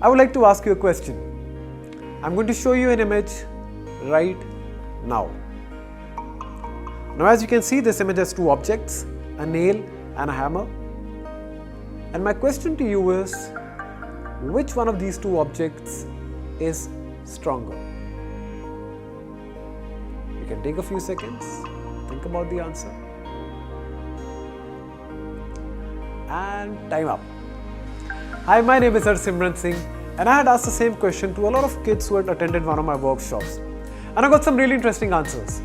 I would like to ask you a question. I'm going to show you an image right now. Now as you can see, this image has two objects, a nail and a hammer. And my question to you is, which one of these two objects is stronger? You can take a few seconds, think about the answer. And time up. Hi, my name is Harsimran Singh, and I had asked the same question to a lot of kids who had attended one of my workshops. And I got some really interesting answers.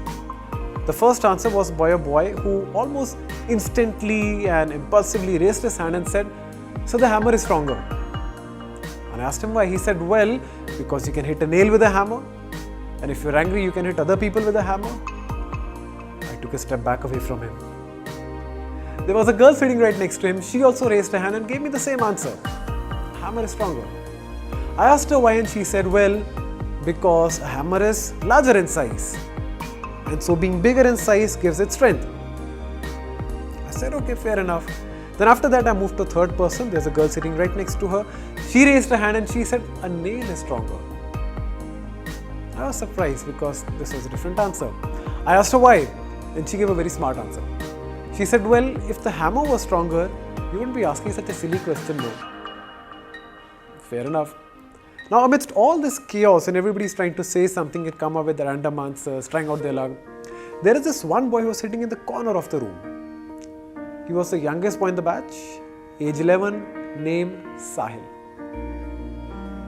The first answer was by a boy who almost instantly and impulsively raised his hand and said, "So the hammer is stronger." And I asked him why. He said, "Well, because you can hit a nail with a hammer, and if you're angry, you can hit other people with a hammer." I took a step back away from him. There was a girl sitting right next to him. She also raised her hand and gave me the same answer. Hammer is stronger. I asked her why, and she said, "Well, because a hammer is larger in size. And so being bigger in size gives it strength." I said, "Okay, fair enough." Then after that, I moved to third person. There's a girl sitting right next to her. She raised her hand and she said, "A nail is stronger." I was surprised because this was a different answer. I asked her why, and she gave a very smart answer. She said, "Well, if the hammer was stronger, you wouldn't be asking such a silly question, no." Fair enough. Now, amidst all this chaos and everybody's trying to say something and come up with random answers, trying out their luck, there is this one boy who was sitting in the corner of the room. He was the youngest boy in the batch, age 11, named Sahil.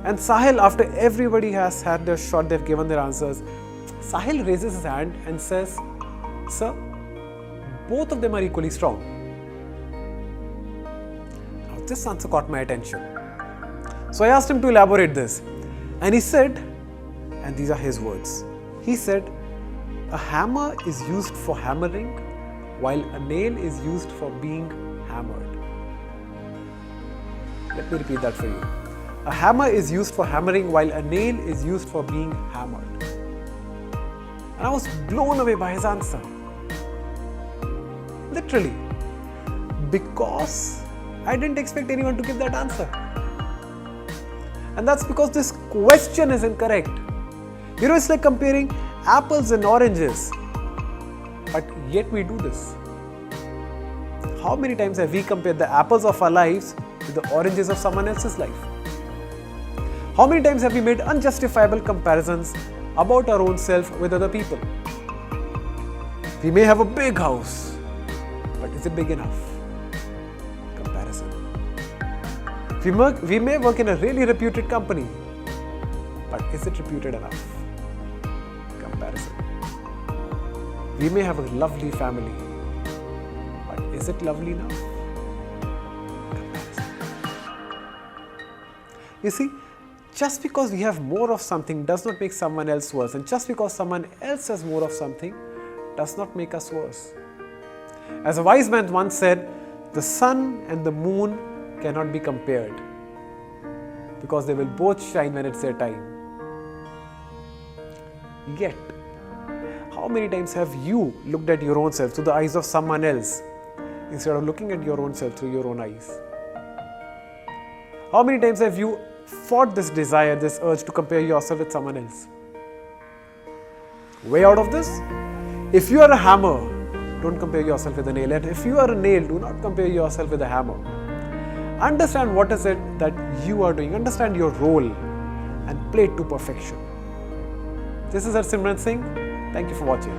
And Sahil, after everybody has had their shot, they've given their answers, Sahil raises his hand and says, "Sir, both of them are equally strong." Now, this answer caught my attention. So I asked him to elaborate this, and he said, and these are his words, he said, "A hammer is used for hammering, while a nail is used for being hammered." Let me repeat that for you. A hammer is used for hammering, while a nail is used for being hammered. And I was blown away by his answer. Literally. Because I didn't expect anyone to give that answer. And that's because this question is incorrect. You know, it's like comparing apples and oranges. But yet we do this. How many times have we compared the apples of our lives with the oranges of someone else's life? How many times have we made unjustifiable comparisons about our own self with other people? We may have a big house, but is it big enough? Comparison. We may work in a really reputed company, but is it reputed enough? Comparison. We may have a lovely family, but is it lovely enough? Comparison. You see, just because we have more of something does not make someone else worse, and just because someone else has more of something does not make us worse. As a wise man once said, the sun and the moon cannot be compared because they will both shine when it's their time. Yet, how many times have you looked at your own self through the eyes of someone else instead of looking at your own self through your own eyes? How many times have you fought this desire, this urge to compare yourself with someone else? Way out of this? If you are a hammer, don't compare yourself with a nail. And if you are a nail, do not compare yourself with a hammer. Understand what is it that you are doing. Understand your role and play it to perfection. This is Harsimran Singh. Thank you for watching.